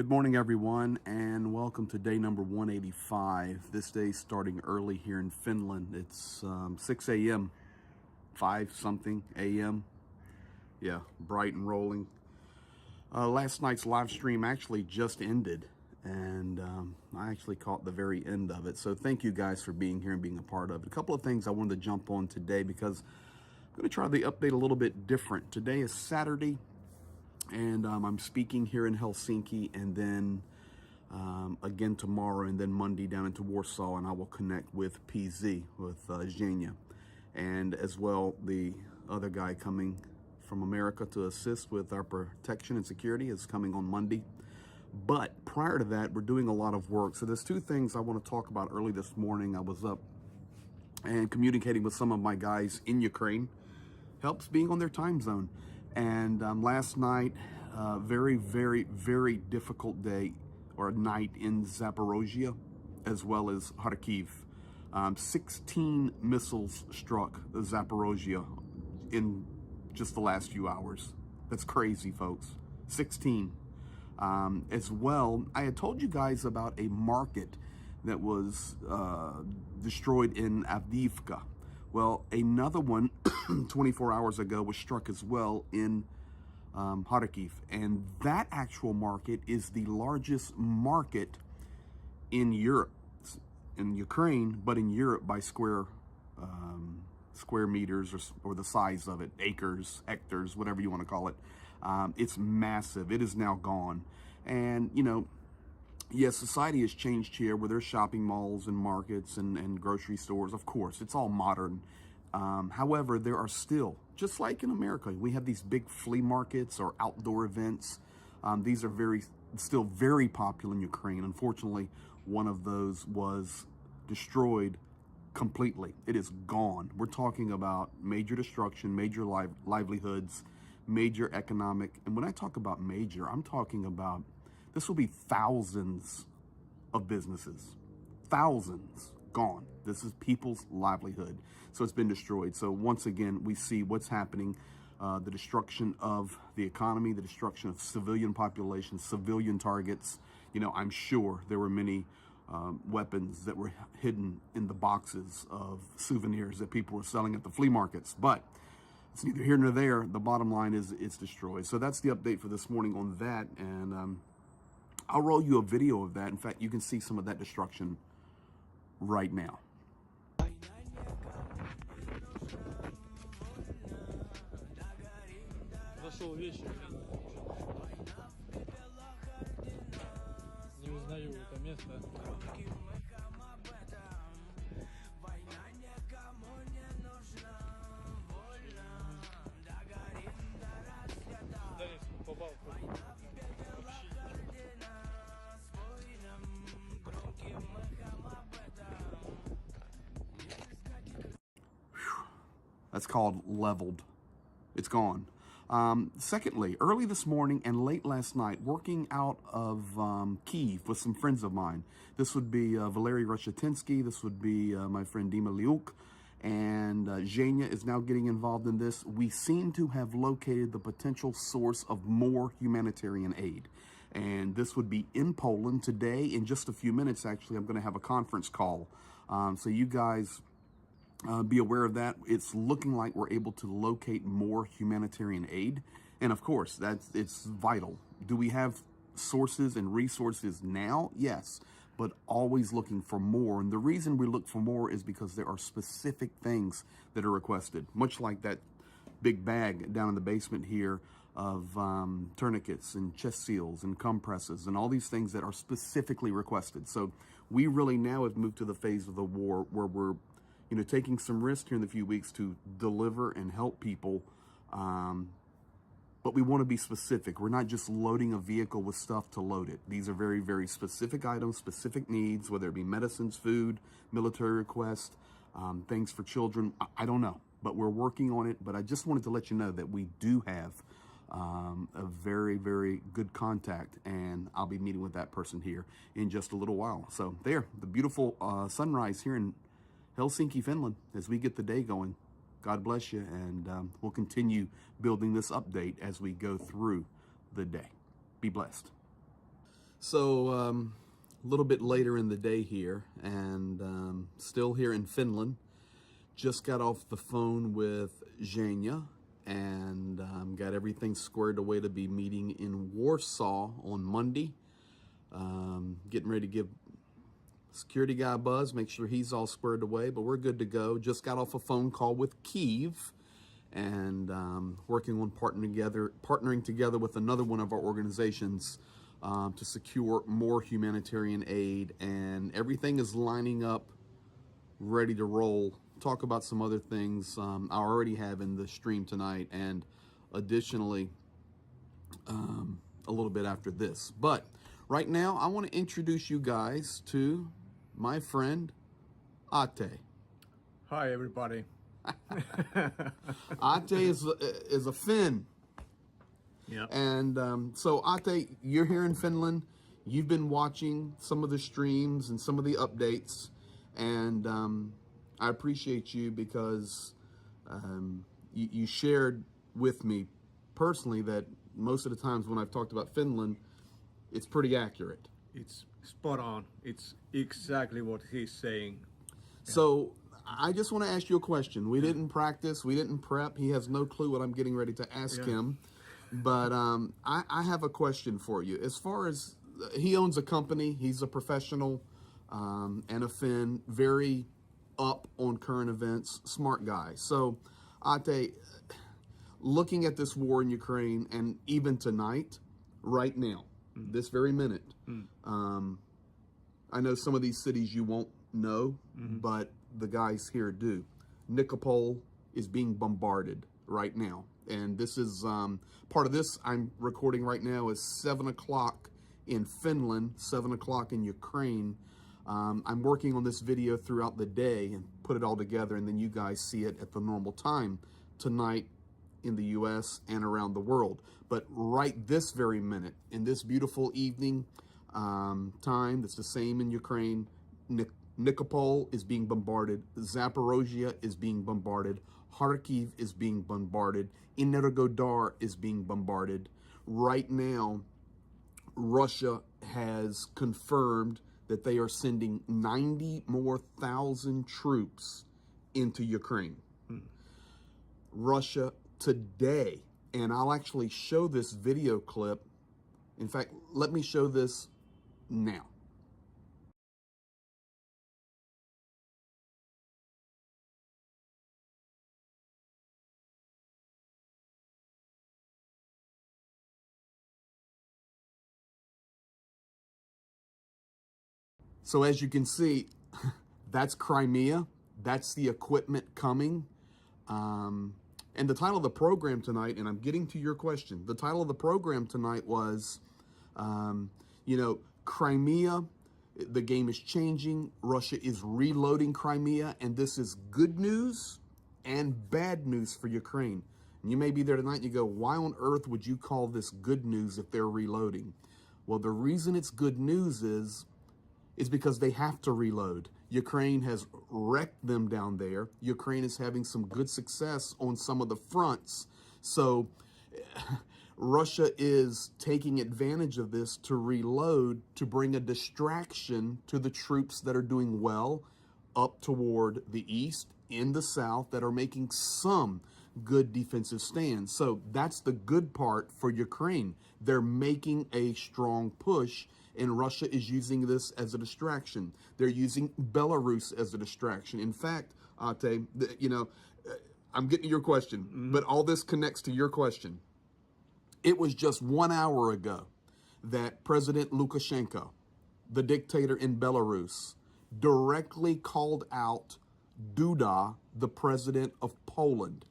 Good morning, everyone, and welcome to day number 185. This day starting early here in Finland. It's 6 a.m., 5 something a.m. Yeah, bright and rolling. Last night's live stream actually just ended, and I actually caught the very end of it. So thank you guys for being here and being a part of it. A couple of things I wanted to jump on today because I'm going to try the update a little bit different. Today is Saturday, and I'm speaking here in Helsinki, and then again tomorrow, and then Monday down into Warsaw, and I will connect with PZ, with Zhenya, and as well the other guy coming from America to assist with our protection and security is coming on Monday. But prior to that, we're doing a lot of work. So there's two things I want to talk about. Early this morning, I was up and communicating with some of my guys in Ukraine. Helps being on their time zone. And last night, very, very, very difficult day or night in Zaporozhye, as well as Kharkiv. 16 missiles struck Zaporozhye in just the last few hours. That's crazy, folks. 16. As well, I had told you guys about a market that was destroyed in Avdiivka. Well, another one 24 hours ago was struck as well in Kharkiv. And that actual market is the largest market in Europe, in Ukraine, but in Europe by square meters or the size of it, acres, hectares, whatever you want to call it. It's massive. It is now gone. And, you know, yes, society has changed here where there's shopping malls and markets and grocery stores. Of course, it's all modern. However, there are still, just like in America, we have these big flea markets or outdoor events. These are still very popular in Ukraine. Unfortunately, one of those was destroyed completely. It is gone. We're talking about major destruction, major livelihoods, major economic. And when I talk about major, I'm talking about this will be thousands of businesses, thousands gone. This is people's livelihood. So it's been destroyed. So once again, we see what's happening, the destruction of the economy, the destruction of civilian populations, civilian targets. You know, I'm sure there were many weapons that were hidden in the boxes of souvenirs that people were selling at the flea markets. But it's neither here nor there. The bottom line is it's destroyed. So that's the update for this morning on that. And I'll roll you a video of that. In fact, you can see some of that destruction right now. Зашел вечер. Не узнаю это место. Попал. That's called leveled. It's gone. Secondly, early this morning and late last night, working out of Kyiv with some friends of mine. This would be Valery Rashetinsky. This would be my friend Dima Liuk. And Zhenya is now getting involved in this. We seem to have located the potential source of more humanitarian aid. And this would be in Poland today. In just a few minutes, actually, I'm going to have a conference call. So you guys be aware of that. It's looking like we're able to locate more humanitarian aid. And of course, it's vital. Do we have sources and resources now? Yes, but always looking for more. And the reason we look for more is because there are specific things that are requested, much like that big bag down in the basement here of tourniquets and chest seals and compresses and all these things that are specifically requested. So we really now have moved to the phase of the war where we're taking some risk here in the few weeks to deliver and help people. But we want to be specific. We're not just loading a vehicle with stuff to load it. These are very, very specific items, specific needs, whether it be medicines, food, military requests, things for children. I don't know, but we're working on it. But I just wanted to let you know that we do have a very, very good contact, and I'll be meeting with that person here in just a little while. So there, the beautiful sunrise here in Helsinki, Finland, as we get the day going. God bless you, and we'll continue building this update as we go through the day. Be blessed. So, a little bit later in the day here, and still here in Finland. Just got off the phone with Zhenya and got everything squared away to be meeting in Warsaw on Monday. Getting ready to give security guy a buzz, make sure he's all squared away, but we're good to go. Just got off a phone call with Kyiv and working on partnering together with another one of our organizations to secure more humanitarian aid, and everything is lining up, ready to roll. Talk about some other things I already have in the stream tonight, and additionally a little bit after this. But right now, I want to introduce you guys to my friend Ate. Hi, everybody. Ate is a Finn. Yeah. And so Ate, you're here in Finland. You've been watching some of the streams and some of the updates, and I appreciate you because you shared with me personally that most of the times when I've talked about Finland, it's pretty accurate. It's spot on. It's exactly what he's saying. So I just want to ask you a question. We didn't practice. We didn't prep. He has no clue what I'm getting ready to ask him. But I have a question for you. As far as he owns a company, he's a professional and a Finn, very up on current events, smart guy. So Ate, looking at this war in Ukraine, and even tonight, right now, this very minute, I know some of these cities you won't know, but the guys here do. Nikopol is being bombarded right now. And this is part of this I'm recording right now is 7 o'clock in Finland, 7 o'clock in Ukraine. I'm working on this video throughout the day and put it all together, and then you guys see it at the normal time tonight in the US and around the world. But right this very minute, in this beautiful evening time, that's the same in Ukraine, Nikopol is being bombarded, Zaporozhye is being bombarded, Kharkiv is being bombarded, Energodar is being bombarded. Right now, Russia has confirmed that they are sending 90 more thousand troops into Ukraine. Russia today, and I'll actually show this video clip. In fact, let me show this now. So as you can see, that's Crimea. That's the equipment coming. And the title of the program tonight, and I'm getting to your question, the title of the program tonight was, Crimea, the game is changing. Russia is reloading Crimea, and this is good news and bad news for Ukraine. And you may be there tonight and you go, why on earth would you call this good news if they're reloading? Well, the reason it's good news is because they have to reload. Ukraine has wrecked them down there. Ukraine is having some good success on some of the fronts. So Russia is taking advantage of this to reload, to bring a distraction to the troops that are doing well up toward the east, in the south, that are making some good defensive stands. So that's the good part for Ukraine. They're making a strong push, and Russia is using this as a distraction. They're using Belarus as a distraction. In fact, Ate, I'm getting to your question, but all this connects to your question. It was just 1 hour ago that President Lukashenko, the dictator in Belarus, directly called out Duda, the president of Poland.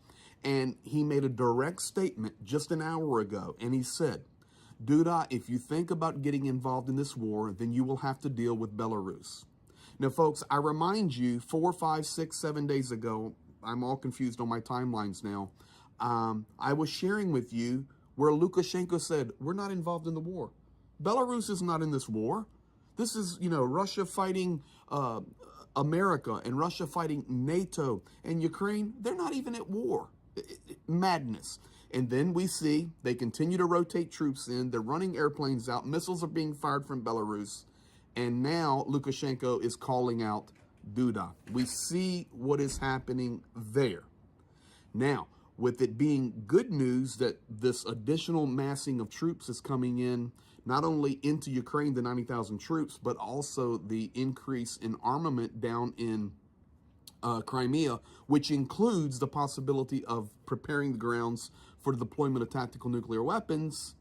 And he made a direct statement just an hour ago, and he said, Duda, if you think about getting involved in this war, then you will have to deal with Belarus. Now, folks, I remind you, 4, 5, 6, 7 days ago, I'm all confused on my timelines now, I was sharing with you where Lukashenko said, we're not involved in the war. Belarus is not in this war. This is, Russia fighting America, and Russia fighting NATO, and Ukraine, they're not even at war. Madness. And then we see they continue to rotate troops in. They're running airplanes out. Missiles are being fired from Belarus. And now Lukashenko is calling out Duda. We see what is happening there. Now, with it being good news that this additional massing of troops is coming in, not only into Ukraine, the 90,000 troops, but also the increase in armament down in Crimea, which includes the possibility of preparing the grounds for the deployment of tactical nuclear weapons.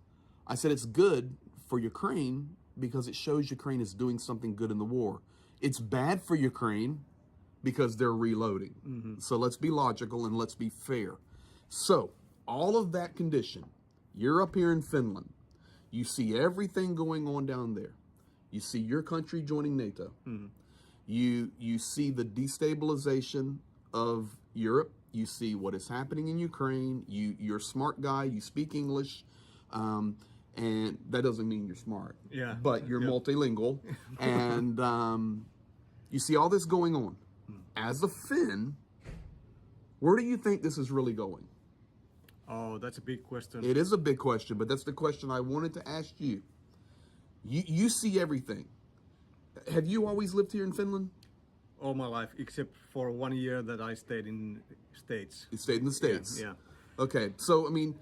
I said it's good for Ukraine because it shows Ukraine is doing something good in the war. It's bad for Ukraine because they're reloading. So let's be logical and let's be fair. So all of that condition, you're up here in Finland. You see everything going on down there. You see your country joining NATO. You see the destabilization of Europe. You see what is happening in Ukraine. You're a smart guy. You speak English. And that doesn't mean you're smart. Yeah. But you're multilingual. And you see all this going on. As a Finn, where do you think this is really going? Oh, that's a big question. It is a big question, but that's the question I wanted to ask you. You see everything. Have you always lived here in Finland? All my life, except for 1 year that I stayed in States. You stayed in the States? Yeah. Okay, so, I mean,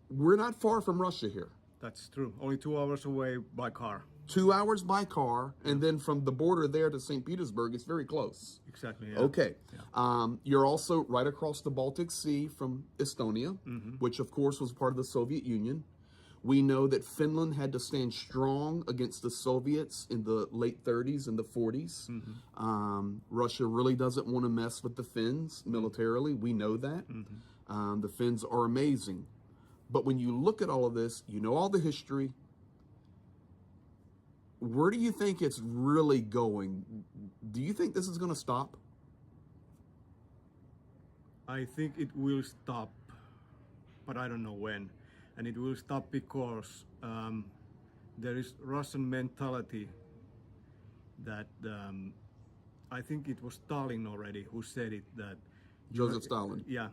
we're not far from Russia here. That's true. Only 2 hours away by car. 2 hours by car, and then from the border there to St. Petersburg, it's very close. Exactly, yeah. Okay. You're also right across the Baltic Sea from Estonia, which, of course, was part of the Soviet Union. We know that Finland had to stand strong against the Soviets in the late 30s and the 40s. Russia really doesn't want to mess with the Finns militarily. We know that. The Finns are amazing. But when you look at all of this, you know all the history. Where do you think it's really going? Do you think this is going to stop? I think it will stop, but I don't know when. And it will stop because there is Russian mentality that I think it was Stalin already who said it, that Joseph Stalin. Yeah,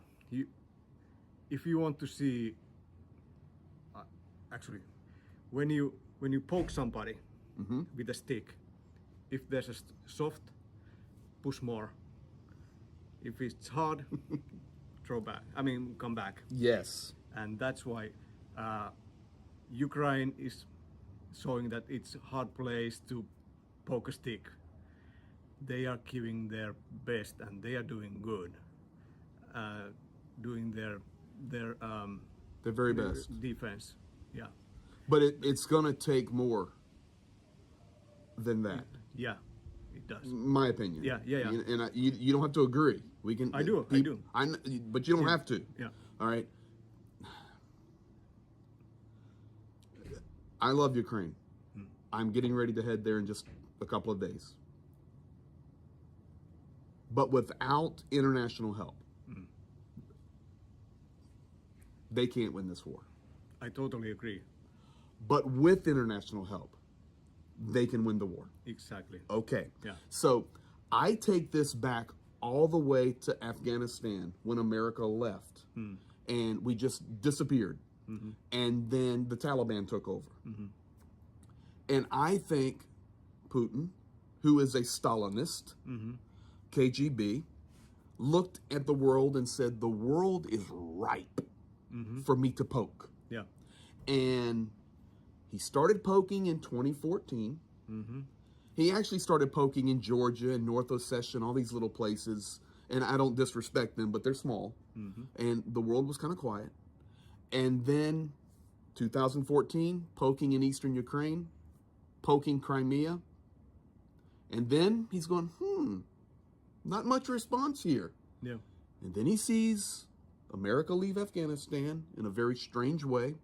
if you want to see, actually, when you poke somebody with a stick, if there's a soft, push more. If it's hard, throw back. I mean, come back. Yes. And that's why Ukraine is showing that it's a hard place to poke a stick. They are giving their best and they are doing good, doing their very best defense. Yeah. But it's going to take more than that. Yeah, it does. My opinion. Yeah. And you don't have to agree. We can. I do. But you don't have to. Yeah. All right. I love Ukraine. I'm getting ready to head there in just a couple of days. But without international help, they can't win this war. I totally agree. But with international help, they can win the war. Exactly. Okay. Yeah. So I take this back all the way to Afghanistan when America left and we just disappeared. And then the Taliban took over. And I think Putin, who is a Stalinist, KGB, looked at the world and said, the world is ripe for me to poke. Yeah. And he started poking in 2014. He actually started poking in Georgia and North Ossetia and all these little places. And I don't disrespect them, but they're small. And the world was kind of quiet. And then 2014, poking in eastern Ukraine, poking Crimea. And then he's going, not much response here. Yeah. And then he sees America leave Afghanistan in a very strange way.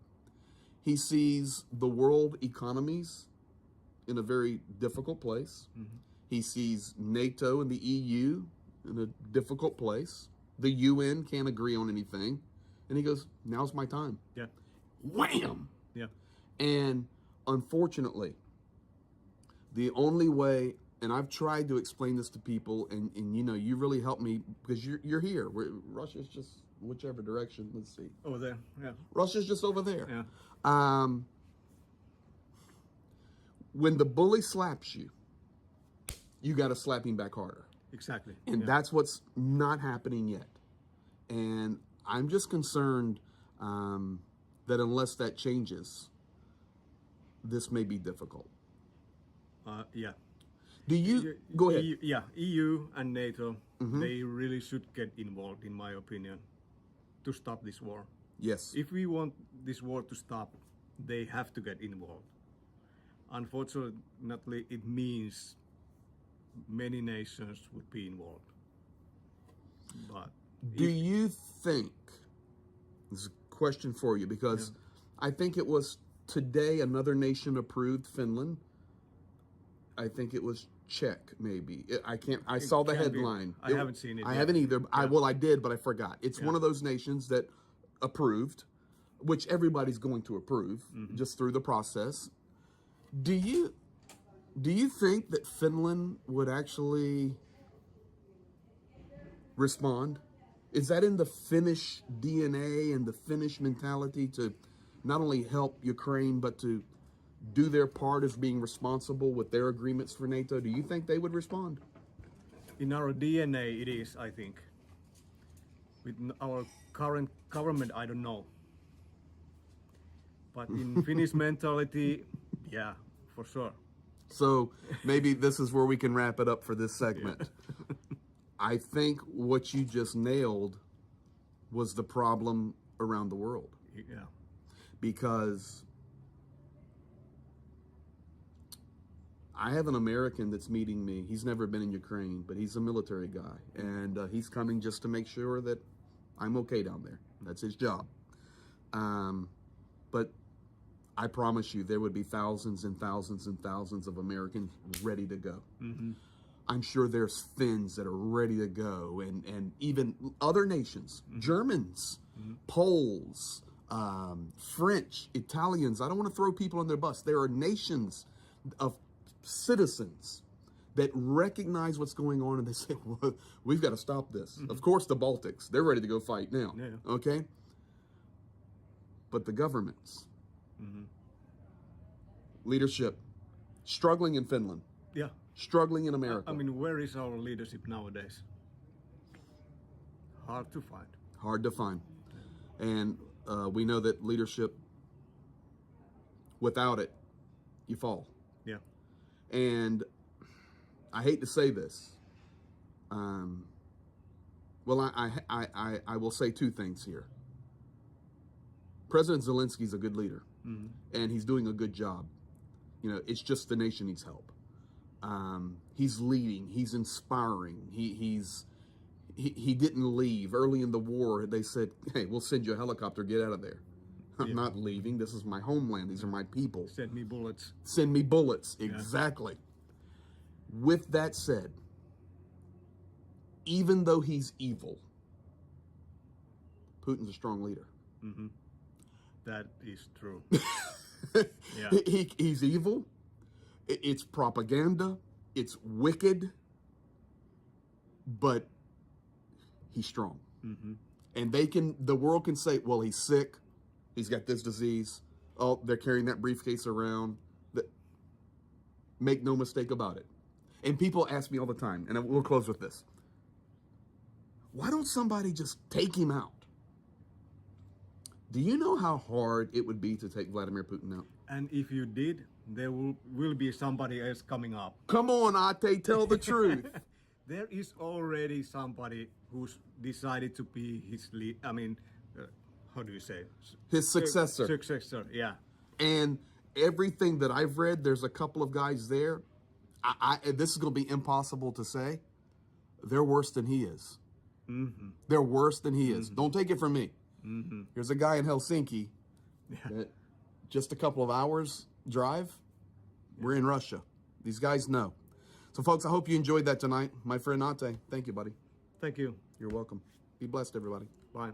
He sees the world economies in a very difficult place. He sees NATO and the EU in a difficult place. The UN can't agree on anything. And he goes, now's my time. Yeah. Wham! Yeah. And unfortunately, the only way and I've tried to explain this to people, and you know, you really help me because you're here. Russia's just whichever direction. Let's see. Over there, yeah. Russia's just over there. Yeah. When the bully slaps you, you got to slap him back harder. Exactly. And yeah. that's what's not happening yet. And I'm just concerned that unless that changes, this may be difficult. Yeah. Do you go ahead? EU and NATO, they really should get involved, in my opinion, to stop this war. Yes. If we want this war to stop, they have to get involved. Unfortunately, it means many nations would be involved. But do you think, this is a question for you, because I think it was today another nation approved Finland. I think it was Czech, maybe. I saw the headline. I haven't seen it I yet. haven't either. I did, but I forgot. It's one of those nations that approved, which everybody's going to approve just through the process. Do you think that Finland would actually respond? Is that in the Finnish DNA and the Finnish mentality to not only help Ukraine, but to do their part as being responsible with their agreements for NATO? Do you think they would respond? In our DNA, it is, I think. With our current government, I don't know. But in Finnish mentality, yeah, for sure. So maybe this is where we can wrap it up for this segment. I think what you just nailed was the problem around the world. Yeah. Because I have an American that's meeting me. He's never been in Ukraine, but he's a military guy. And he's coming just to make sure that I'm okay down there. That's his job. But I promise you, there would be thousands and thousands and thousands of Americans ready to go. I'm sure there's Finns that are ready to go, and even other nations, Germans, Poles, French, Italians. I don't want to throw people on their bus. There are nations of citizens that recognize what's going on, and they say, well, we've got to stop this. Of course, the Baltics, they're ready to go fight now. Yeah. Okay? But the governments, leadership, struggling in Finland, Yeah. struggling in America. I mean, where is our leadership nowadays? Hard to find. Hard to find. And we know that leadership, without it, you fall. Yeah. And I hate to say this. Well, I will say two things here. President Zelensky's a good leader, and he's doing a good job. You know, it's just the nation needs help. He's leading. He's inspiring. He didn't leave. Early in the war, they said, hey, we'll send you a helicopter. Get out of there. I'm not leaving. This is my homeland. These are my people. Send me bullets. Send me bullets. Exactly. With that said, even though he's evil, Putin's a strong leader. That is true. He's evil. It's propaganda. It's wicked. But he's strong. And the world can say, well, he's sick. He's got this disease. Oh, they're carrying that briefcase around. Make no mistake about it. And people ask me all the time, and we'll close with this. Why don't somebody just take him out? Do you know how hard it would be to take Vladimir Putin out? And if you did, there will be somebody else coming up. Come on, Ate, tell the truth. There is already somebody who's decided to be his lead. I mean, how do you say? His successor. Successor, yeah. And everything that I've read, there's a couple of guys there. This is going to be impossible to say. They're worse than he is. They're worse than he is. Don't take it from me. Here's a guy in Helsinki that just a couple of hours drive, we're in Russia. These guys know. So, folks, I hope you enjoyed that tonight. My friend Ate, thank you, buddy. Thank you. You're welcome. Be blessed, everybody. Bye.